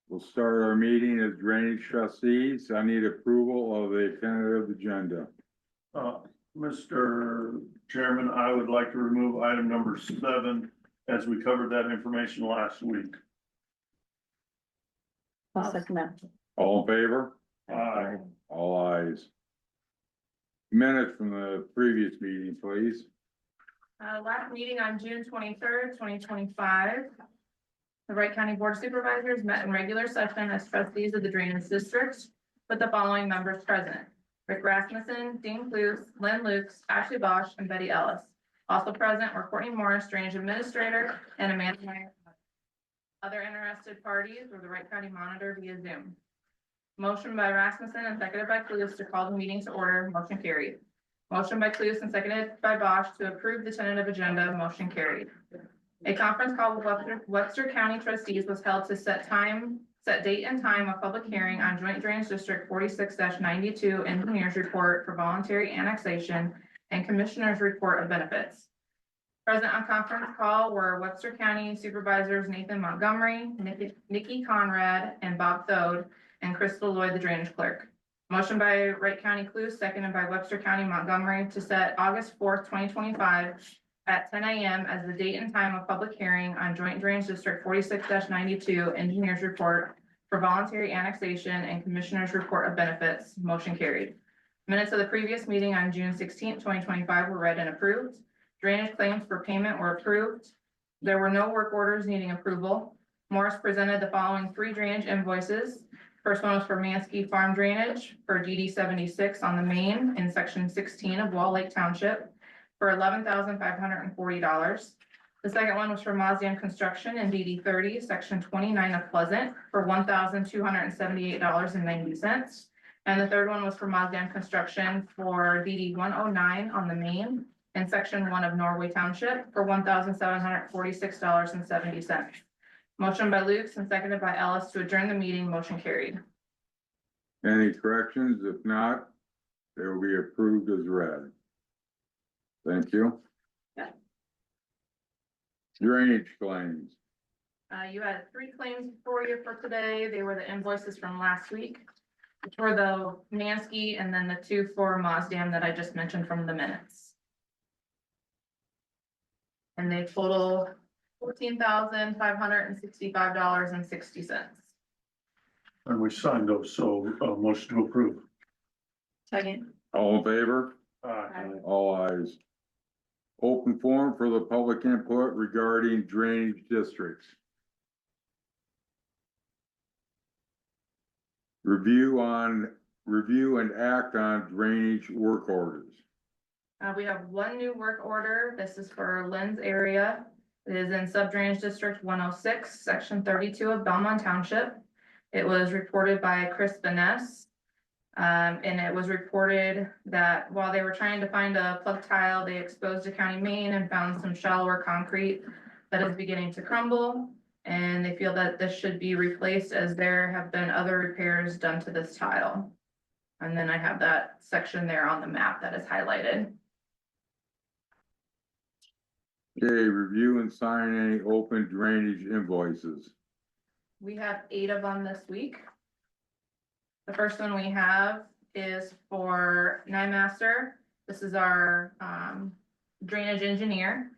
We'll start our meeting as drainage trustees. I need approval of the tentative agenda. Mr. Chairman, I would like to remove item number 7 as we covered that information last week. I'll second that. All in favor? Aye. All ayes. Minutes from the previous meeting, please. Last meeting on June 23rd, 2025. The Wright County Board of Supervisors met in regular session as trustees of the drainage district with the following members present: Rick Rasmussen, Dean Clues, Lynn Lukes, Ashley Bosch, and Betty Ellis. Also present were Courtney Morris, drainage administrator, and Amanda Meyer. Other interested parties were the Wright County monitor via Zoom. Motion by Rasmussen and seconded by Clues to call the meeting to order. Motion carried. Motion by Clues and seconded by Bosch to approve the tentative agenda. Motion carried. A conference call with Webster County trustees was held to set date and time of public hearing on Joint Drainage District 46-92 Engineers Report for voluntary annexation and Commissioner's Report of Benefits. Present on conference call were Webster County Supervisors Nathan Montgomery, Nikki Conrad, and Bob Thode, and Crystal Lloyd, the drainage clerk. Motion by Wright County Clues, seconded by Webster County Montgomery to set August 4th, 2025 at 10 a.m. as the date and time of public hearing on Joint Drainage District 46-92 Engineers Report for voluntary annexation and Commissioner's Report of Benefits. Motion carried. Minutes of the previous meeting on June 16th, 2025 were read and approved. Drainage claims for payment were approved. There were no work orders needing approval. Morris presented the following 3 drainage invoices. First one was for Mansky Farm Drainage for DD 76 on the main in section 16 of Wall Lake Township for $11,540. The second one was for Mazdan Construction in DD 30, section 29 of Pleasant for $1,278.90. And the third one was for Mazdan Construction for DD 109 on the main in section 1 of Norway Township for $1,746.70. Motion by Lukes and seconded by Ellis to adjourn the meeting. Motion carried. Any corrections? If not, they will be approved as read. Thank you. Yeah. Drainage claims. You had 3 claims for you for today. They were the invoices from last week, which were the Mansky and then the 2 for Mazdan that I just mentioned from the minutes. And they total $14,565.60. And we signed those, so motion to approve. Second. All in favor? Aye. All ayes. Open forum for the public input regarding drainage districts. Review and act on drainage work orders. We have 1 new work order. This is for Lynn's area. It is in sub-drainage district 106, section 32 of Belmont Township. It was reported by Chris Vaness. And it was reported that while they were trying to find a plug tile, they exposed a county main and found some shallower concrete that is beginning to crumble. And they feel that this should be replaced as there have been other repairs done to this tile. And then I have that section there on the map that is highlighted. Okay, review and sign any open drainage invoices. We have 8 of them this week. The first one we have is for Nymaster. This is our drainage engineer.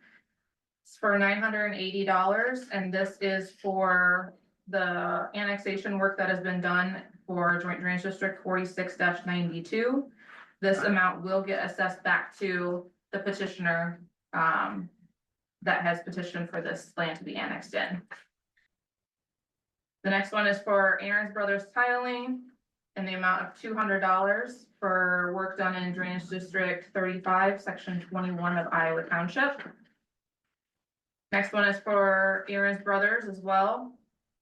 It's for $980, and this is for the annexation work that has been done for Joint Drainage District 46-92. This amount will get assessed back to the petitioner that has petitioned for this land to be annexed in. The next one is for Aaron's Brothers Tiling in the amount of $200 for work done in Drainage District 35, section 21 of Iowa Township. Next one is for Aaron's Brothers as well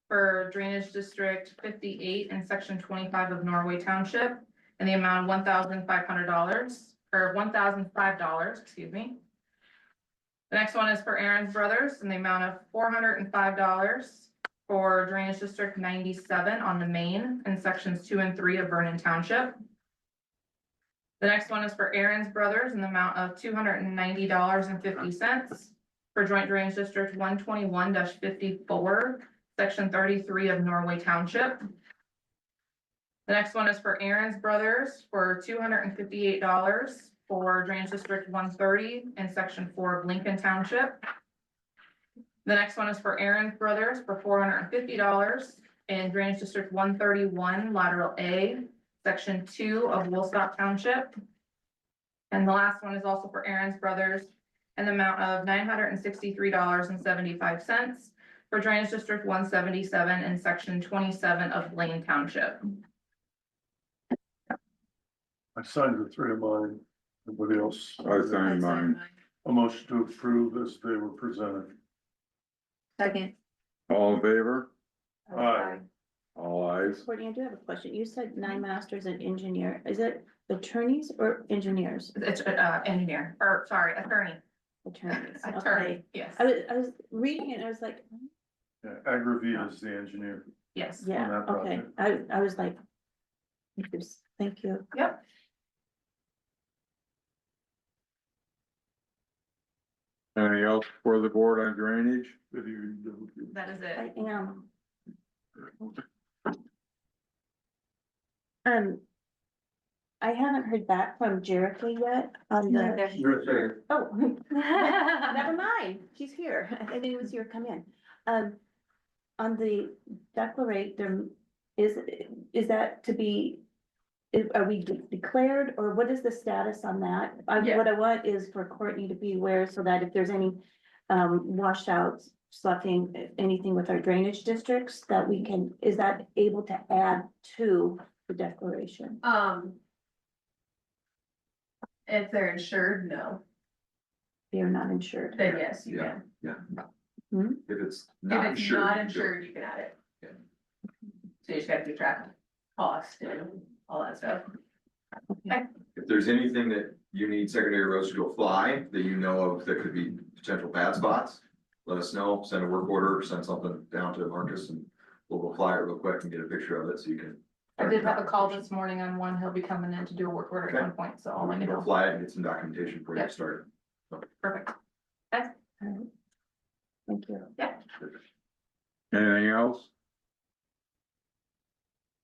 for Drainage District 58 and section 25 of Norway Township in the amount of $1,500 or $1,005, excuse me. The next one is for Aaron's Brothers in the amount of $405 for Drainage District 97 on the main in sections 2 and 3 of Vernon Township. The next one is for Aaron's Brothers in the amount of $290.50 for Joint Drainage District 121-54, section 33 of Norway Township. The next one is for Aaron's Brothers for $258 for Drainage District 130 in section 4 of Lincoln Township. The next one is for Aaron's Brothers for $450 in Drainage District 131 lateral A, section 2 of Woolstock Township. And the last one is also for Aaron's Brothers in the amount of $963.75 for Drainage District 177 in section 27 of Lane Township. I signed the 3 of mine. Everybody else? I signed mine. A motion to approve as they were presented. Second. All in favor? Aye. All ayes. Courtney, I do have a question. You said 9 masters in engineer. Is it attorneys or engineers? It's engineer, or sorry, attorney. Attorneys. Okay. Attorney, yes, I was reading it and I was like, Yeah, Agravita is the engineer. yes. yeah, that okay. I was like, thank you. Yep. Anything else for the board on drainage? That is I it. am. I haven't heard back from Jericho yet on the, oh, never mind, she's here. I think it was your come in. On the declarate, there is that to be, are we declared or what is the status on that? Yeah. What I want is for Courtney to be aware so that if there's any washouts, sloughing, anything with our drainage districts, that we can, is that able to add to the declaration? If they're insured, no, They are not insured. then yes, you Yeah, can. yeah. Hmm? If it's If not it's insured. not you do it. insured, you can add it. Yeah. So you just gotta keep track of cost and all that stuff. If there's anything that you need secondary roads to go fly, that you know of that could be potential bad spots, let us know, send a work order, send something down to Marcus and we'll go fly it real quick and get a picture of it so you can. I did have a call this morning on one, he'll be coming in to do a work order at one point, so I'll let you Go know. fly it and get some documentation before you Yeah. get started. Perfect. All right. Thank you. Anything else?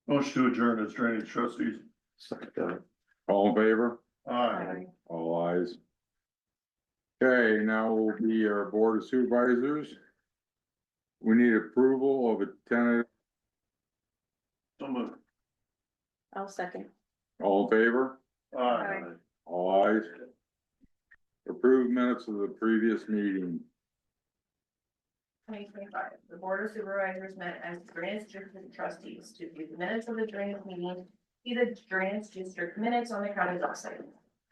Motion to adjourn as drainage trustees. All in favor? Aye. All ayes. Okay, now will be our board of supervisors. We need approval of a tentative, So moved. I'll second. all in favor? Aye. All ayes. Approved minutes of the previous meeting. 2025, the Board of Supervisors met as Drainage District trustees to view the minutes of the drainage meeting, see the Drainage District minutes on the county website.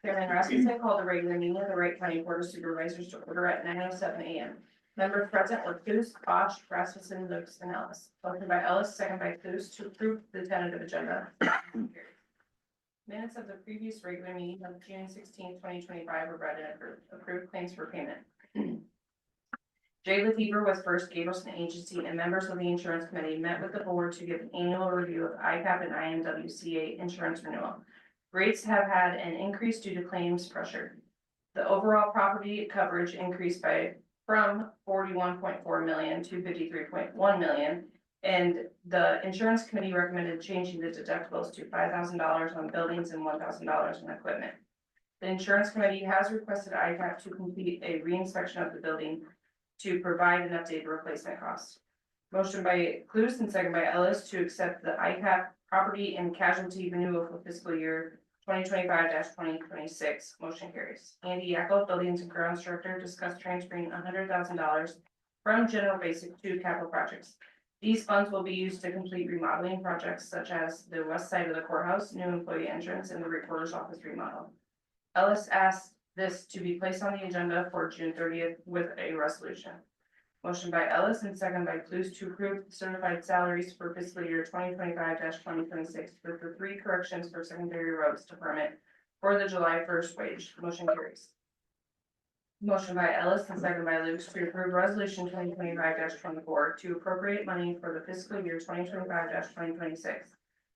Chairman Rasmussen called the regular meeting of the Wright County Board of Supervisors to order at 9:07 a.m. Members present were Coos, Bosch, Rasmussen, Lukes, and Ellis. Motion by Ellis, second by Coos to approve the tentative agenda. Minutes of the previous regular meeting of June 16, 2025 were read and approved claims for payment. Jay Lefevre was First Gabrielson Agency, and members of the insurance committee met with the board to give an annual review of ICAP and IMWCA insurance renewal. Rates have had an increase due to claims pressure. The overall property coverage increased from 41.4 million to 53.1 million. And the insurance committee recommended changing the deductibles to $5,000 on buildings and $1,000 on equipment. The insurance committee has requested ICAP to complete a reinspection of the building to provide an updated replacement cost. Motion by Clues and second by Ellis to accept the ICAP property and casualty renewal for fiscal year 2025-2026. Motion carries. Andy Yackel, Buildings and Grounds Director, discussed transferring $100,000 from general basic to capital projects. These funds will be used to complete remodeling projects such as the west side of the courthouse, new employee entrance, and the recorder's office remodel. Ellis asked this to be placed on the agenda for June 30th with a resolution. Motion by Ellis and second by Clues to approve certified salaries for fiscal year 2025-2026 with the 3 corrections for secondary roads to permit for the July 1st wage. Motion carries. Motion by Ellis and second by Lukes to approve resolution 2025-24 to appropriate money for the fiscal year 2025-2026.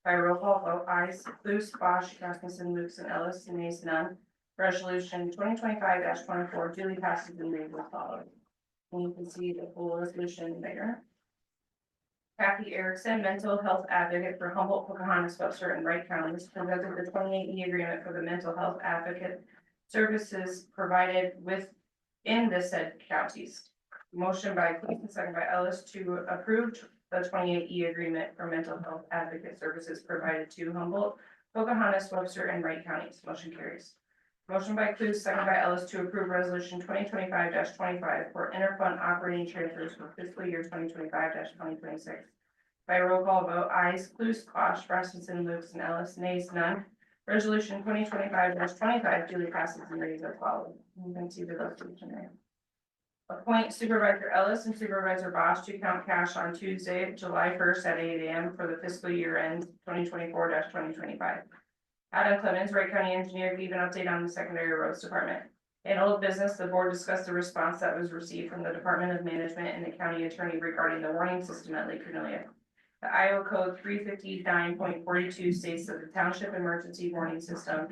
By roll call vote, ayes. Clues, Bosch, Rasmussen, Lukes, and Ellis, nays none. Resolution 2025-24 duly passes and reads as follows. And you can see the full resolution there. Kathy Erickson, mental health advocate for Humboldt, Pocahontas, Webster, and Wright counties, to visit the 28E agreement for the mental health advocate services provided within the said counties. Motion by Cleveland, second by Ellis, to approve the 28E agreement for mental health advocate services provided to Humboldt, Pocahontas, Webster, and Wright counties. Motion carries. Motion by Clues, second by Ellis, to approve resolution 2025-25 for interfund operating transfers for fiscal year 2025-2026. By roll call vote, ayes, Clues, Quash, Rasmussen, Lukes, and Ellis, nays, none. Resolution 2025-25 duly passes and reads as follows. You can see the resolution there. Appoint Supervisor Ellis and Supervisor Bosch to count cash on Tuesday, July 1st at 8 a.m. for the fiscal year end 2024-2025. Adam Clemens, Wright County Engineer, gave an update on the secondary roads department. In old business, the board discussed the response that was received from the Department of Management and the county attorney regarding the warning system at Lake Cornelia. The Iowa Code 359.42 states that the township emergency warning system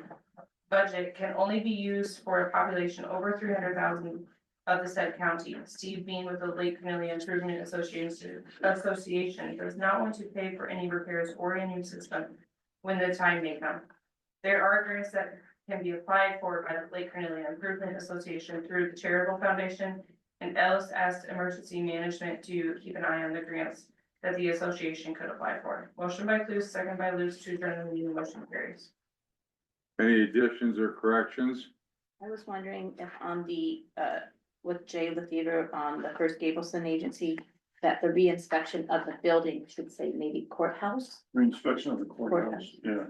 budget can only be used for a population over 300,000 of the said county. Steve Bean with the Lake Cornelia Improvement Association does not want to pay for any repairs or a new system when the time may come. There are grants that can be applied for by the Lake Cornelia Improvement Association through the Charitable Foundation, and Ellis asked Emergency Management to keep an eye on the grants that the association could apply for. Motion by Clues, second by Luce, to adjourn the meeting. Motion carries. Any additions or corrections? I was wondering if on the, with Jay Lefevre on the First Gableson Agency, that the reinspection of the building should say maybe courthouse? Reinspection of the courthouse, Courthouse. yeah.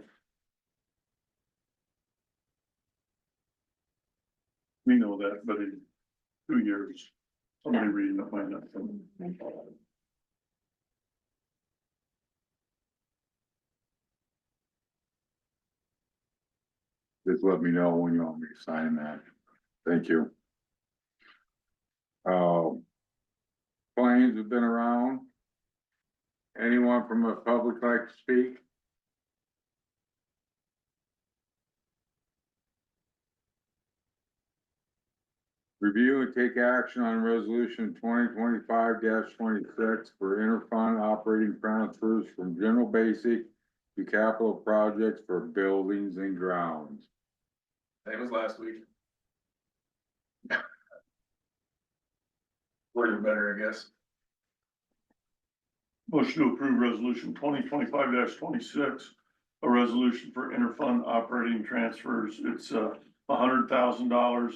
We know that, but in 2 years, somebody reading it might not. Just let me know when you want me to sign that. Thank you. Claims have been around. Anyone from the public like to speak? Review and take action on resolution 2025-26 for interfund operating transfers from general basic to capital projects for buildings and grounds. Same as last week. Worded better, I guess. Motion to approve resolution 2025-26, a resolution for interfund operating transfers. It's $100,000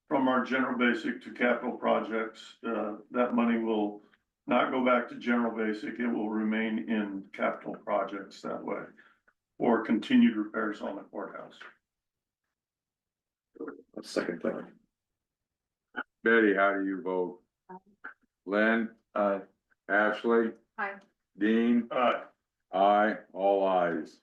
from our general basic to capital projects. That money will not go back to general basic. It will remain in capital projects that way, or continued repairs on the courthouse. Second thing. Betty, how do you vote? Lynn? Ashley? Aye. Dean? Aye. Aye, all ayes.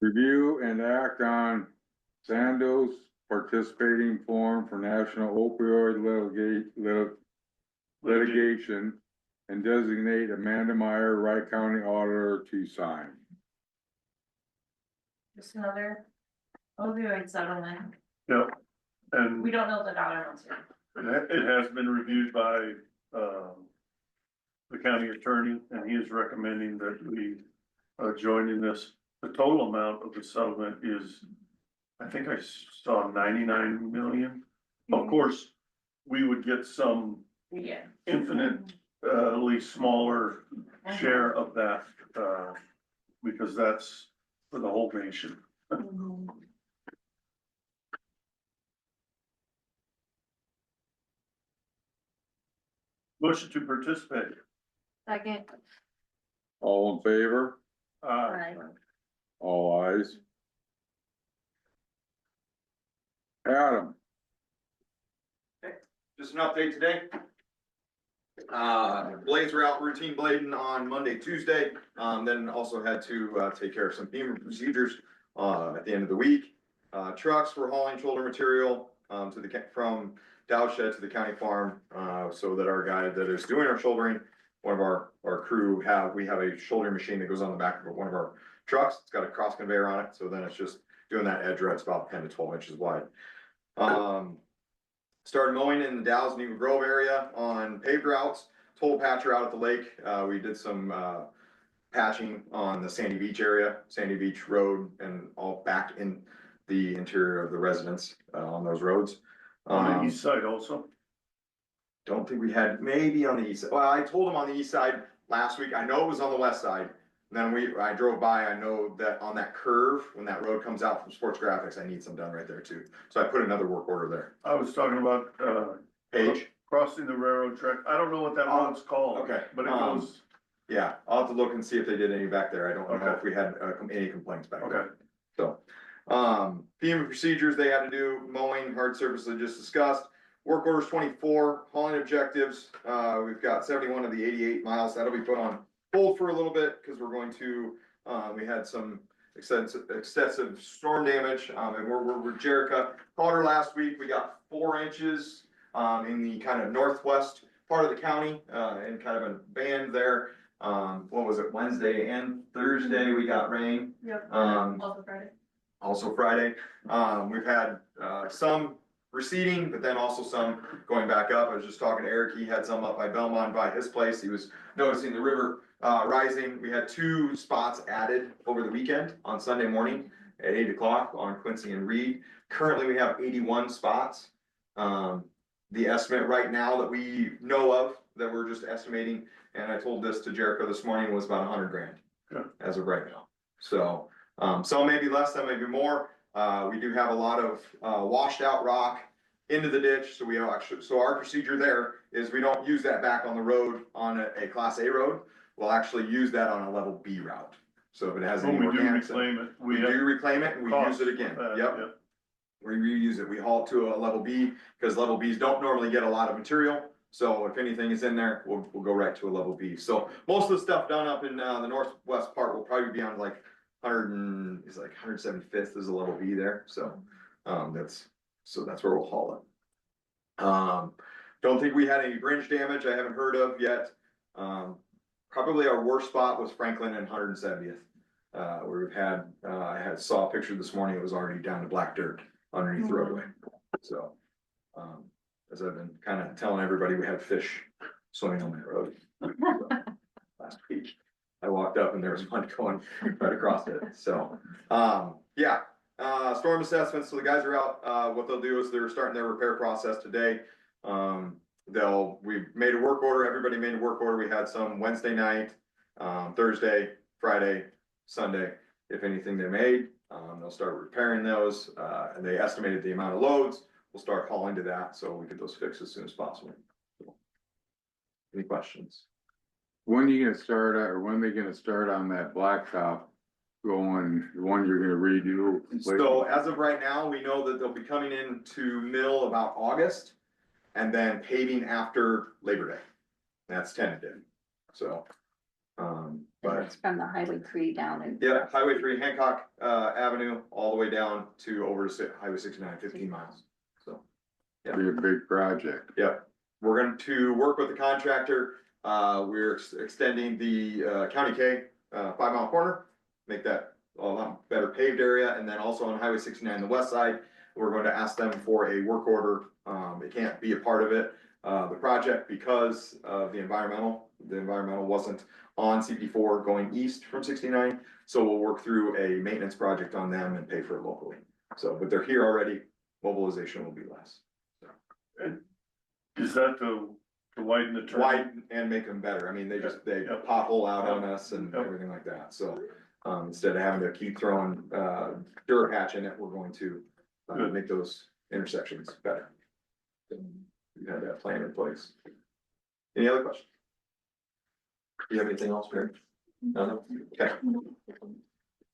Review and act on Sandoz participating forum for national opioid litigation and designate Amanda Meyer, Wright County Auditor, to sign. Just another opioid settlement. Yep. And We don't know the dollar amounts here. it has been reviewed by the county attorney, and he is recommending that we join in this. The total amount of the settlement is, I think I saw 99 million. Of course, we would get some Yeah. infinitely smaller share of that, because that's for the whole nation. Motion to participate. Second. All in favor? Uh, All ayes. Adam? Just an update today. Blades were out routine blading on Monday, Tuesday, then also had to take care of some FEMA procedures at the end of the week. Trucks were hauling shoulder material from Dow Shed to the county farm, so that our guy that is doing our shouldering one of our crew we have a shoulder machine that goes on the back of one of our trucks. It's got a cross conveyor on it, so then it's just doing that edge rut. It's about 10 to 12 inches wide. Started mowing in the Dalles and Eagle Grove area on paved routes, toll patcher out at the lake. We did some patching on the Sandy Beach area, Sandy Beach Road, and all back in the interior of the residence on those roads. On the east side also. Don't think we had, maybe on the east side. Well, I told him on the east side last week. I know it was on the west side. And then I drove by, I know that on that curve, when that road comes out from Sports Graphics, I need some done right there too. So I put another work order there. I was talking about, Page? crossing the railroad track. I don't know what that road's called. Okay. But it goes, Yeah, I'll have to look and see if they did any back there. I don't know Okay. if we had any complaints back there. okay. So, FEMA procedures they had to do, mowing, hard surface I just discussed. Work orders 24, hauling objectives, we've got 71 of the 88 miles, that'll be put on hold for a little bit, because we're going to, we had some excessive storm damage, and we're Jericho. Called her last week, we got 4 inches, in the kind of northwest part of the county, and kind of a band there. What was it, Wednesday and Thursday, we got rain. Yep. Also Friday. Also Friday, we've had, some receding, but then also some going back up. I was just talking to Eric, he had some up by Belmont by his place, he was noticing the river, rising. We had 2 spots added over the weekend on Sunday morning at 8 o'clock on Quincy and Reed. Currently, we have 81 spots. The estimate right now that we know of, that we're just estimating, and I told this to Jericho this morning, was about $100,000 as of right now. So, some may be less, some may be more. We do have a lot of washed out rock into the ditch, so we actually, so our procedure there is we don't use that back on the road on a Class A road. We'll actually use that on a level B route. So if it has any When we do organics, reclaim it, we do reclaim it and we use it again. Yep. We reuse it. We haul it to a level B because level Bs don't normally get a lot of material. So if anything is in there, we'll go right to a level B. So most of the stuff done up in the northwest part will probably be on like 175th is a level B there. So that's where we'll haul it. Don't think we had any bridge damage. I haven't heard of yet. Probably our worst spot was Franklin and 170th. Where we've had, saw a picture this morning, it was already down to black dirt underneath the roadway. So, as I've been kind of telling everybody, we had fish swimming on that road. Last week, I walked up and there was one going right across it. So, storm assessments. So the guys are out, what they'll do is they're starting their repair process today. We made a work order, everybody made a work order. We had some Wednesday night, Thursday, Friday, Sunday, if anything they made, they'll start repairing those, and they estimated the amount of loads. We'll start hauling to that, so we get those fixed as soon as possible. Any questions? When are you gonna start, or when are they gonna start on that blacktop going, the one you're gonna redo? So as of right now, we know that they'll be coming in to mill about August, and then paving after Labor Day. That's tentative, so. But It's from the Highway 3 down and. yeah, Highway 3, Hancock Avenue, all the way down to over to Highway 69, 15 miles. So, Be a big project. yeah, we're going to work with the contractor. We're extending the County K 5 mile corner, make that a lot better paved area. And then also on Highway 69, the west side, we're going to ask them for a work order. It can't be a part of it, the project, because of the environmental. The environmental wasn't on CP4 going east from 69. So we'll work through a maintenance project on them and pay for it locally. So, but they're here already, mobilization will be less. Is that to widen the turn? Widen and make them better. I mean, they pothole out on us and everything like that. So, instead of having to keep throwing, dirt hatch in it, we're going to make those intersections better. We have that plan in place. Any other questions? Do you have anything else, Barry? No? Okay.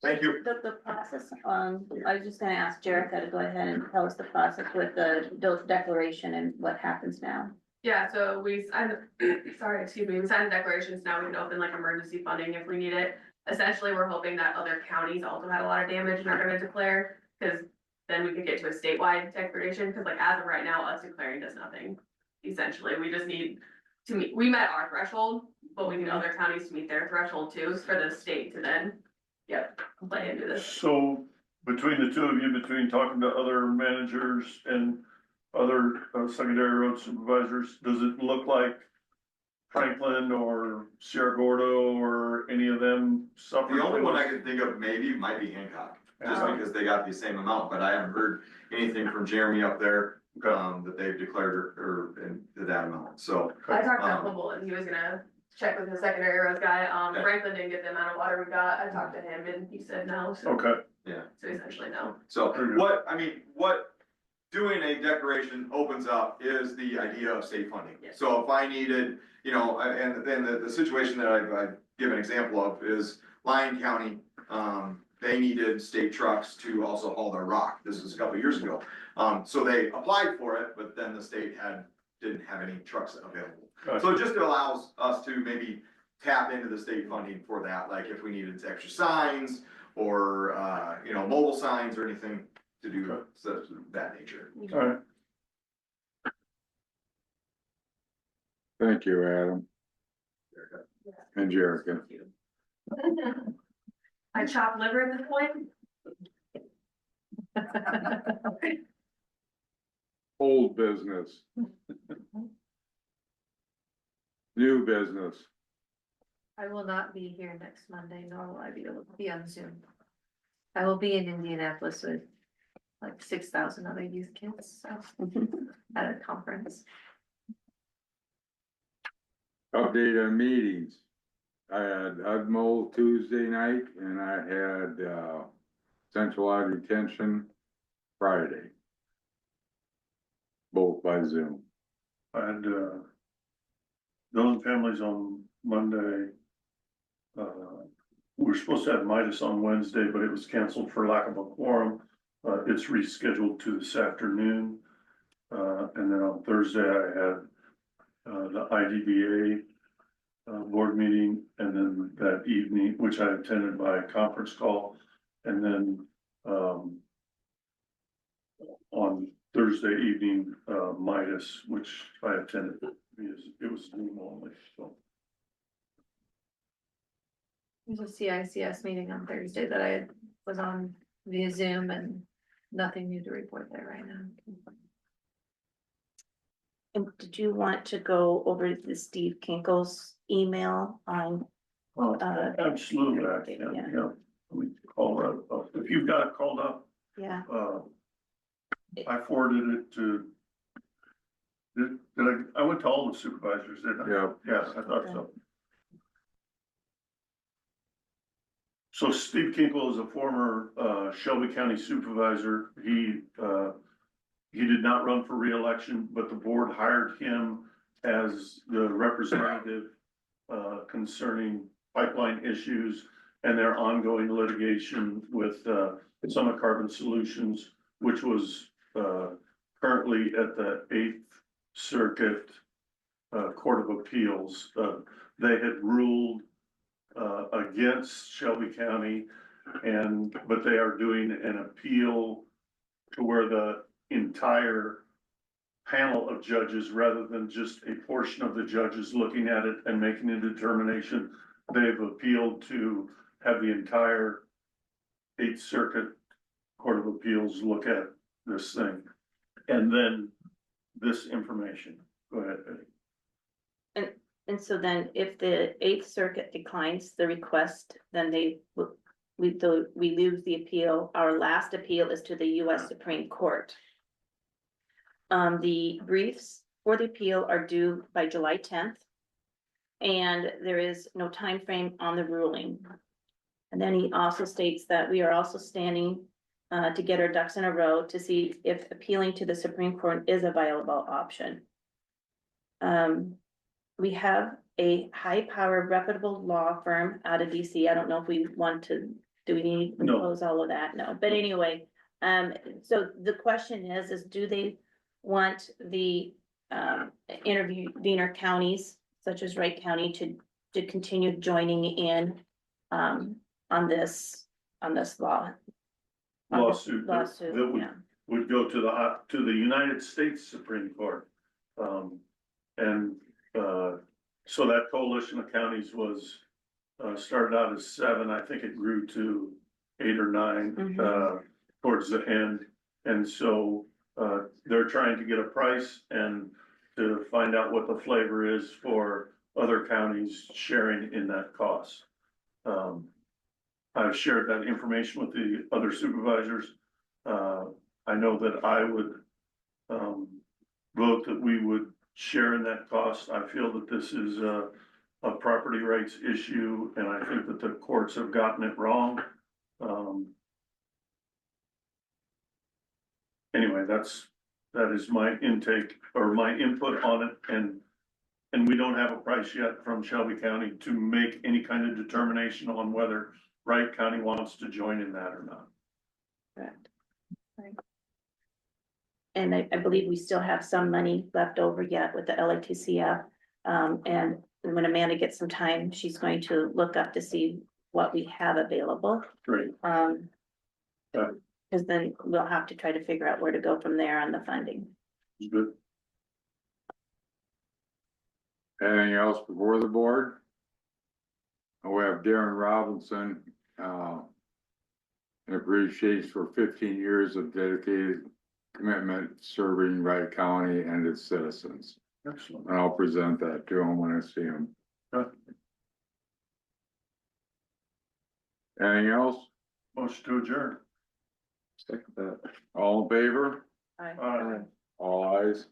Thank you. The process, I was just gonna ask Jericho to go ahead and tell us the process with the declaration and what happens now. Yeah, so we signed, we signed the declarations, now we can open like emergency funding if we need it. Essentially, we're hoping that other counties also had a lot of damage and are gonna declare, cause then we could get to a statewide declaration, cause like as of right now, us declaring does nothing. Essentially, we just need to meet, we met our threshold, but we need other counties to meet their threshold too, for the state to then, yep, play into this. So between the two of you, between talking to other managers and other secondary road supervisors, does it look like Franklin or Sierra Gordo or any of them suffered? The only from one I this? could think of maybe might be Hancock, just Oh. because they got the same amount, but I haven't heard anything from Jeremy up there. That they've declared or in that amount, so. I talked to Humboldt and he was gonna check with the secondary roads guy, Okay. Franklin didn't get the amount of water we got, I talked to him and he said no, so, Okay, so essentially no. So what doing a declaration opens up is the idea of state funding. Yeah. So if I needed, and then the situation that I've given an example of is Lyon County, they needed state trucks to also haul their rock. This was a couple of years ago. So they applied for it, but then the state didn't have any trucks available. So it just allows us to maybe tap into the state funding for that, like if we needed extra signs or, mobile signs or anything to do such that nature. all right. Thank you, Adam and Jerica. I chop liver at this point. Old business. New business. I will not be here next Monday, nor will I be able to be on Zoom. I will be in Indianapolis with like 6,000 other youth kids, so at a conference. Update on meetings. I had UDMO Tuesday night and I had, centralized detention Friday. Both by Zoom. I had, those families on Monday. We were supposed to have Midas on Wednesday, but it was canceled for lack of a quorum. It's rescheduled to this afternoon. And then on Thursday, I had, the IDBA, board meeting, and then that evening, which I attended by conference call. And then, on Thursday evening, Midas, which I attended, because it was Zoom only, so. There's a CICS meeting on Thursday that I was on via Zoom and nothing new to report there right now. And did you want to go over the Steve Kinkle's email on, Absolutely, I can, Yeah. yeah. Let me call that up. If you've got it called up, yeah, I forwarded it to. Did I went to all the supervisors, didn't I? Yeah. Yes, I thought so. So Steve Kinkle is a former Shelby County supervisor. He did not run for reelection, but the board hired him as the representative concerning pipeline issues and their ongoing litigation with Summit Carbon Solutions, which was currently at the 8th Circuit Court of Appeals. They had ruled against Shelby County, but they are doing an appeal to where the entire panel of judges, rather than just a portion of the judges looking at it and making a determination, they've appealed to have the entire 8th Circuit Court of Appeals look at this thing. And then this information. Go ahead, Eddie. and so then if the Eighth Circuit declines the request, then we lose the appeal. Our last appeal is to the US Supreme Court. The briefs for the appeal are due by July 10th. And there is no time frame on the ruling. And then he also states that we are also standing to get our ducks in a row to see if appealing to the Supreme Court is a viable option. We have a high-powered reputable law firm out of DC. I don't know if we want to, do we need to No. close all of that? No, but anyway, so the question is do they want the intervener counties such as Wright County to continue joining in on this law? Lawsuit that Lawsuit, yeah. would go to the United States Supreme Court. And So that coalition of counties was, started out as 7, I think it grew to 8 or 9, towards the end. And so, they're trying to get a price and to find out what the flavor is for other counties sharing in that cost. I've shared that information with the other supervisors. I know that I would, vote that we would share in that cost. I feel that this is a property rights issue, and I think that the courts have gotten it wrong. Anyway, that is my intake or my input on it, and we don't have a price yet from Shelby County to make any kind of determination on whether Wright County wants to join in that or not. Correct. Right. And I believe we still have some money left over yet with the LATCF. And when Amanda gets some time, she's going to look up to see what we have available. Great. Cause then we'll have to try to figure out where to go from there on the funding. Good. Anything else before the board? We have Darren Robinson, in appreciation for 15 years of dedicated commitment serving Wright County and its citizens. Excellent. And I'll present that to him when I see him. Good. Anything else? Motion to adjourn. Second that. All in favor? Aye. Aye. All ayes.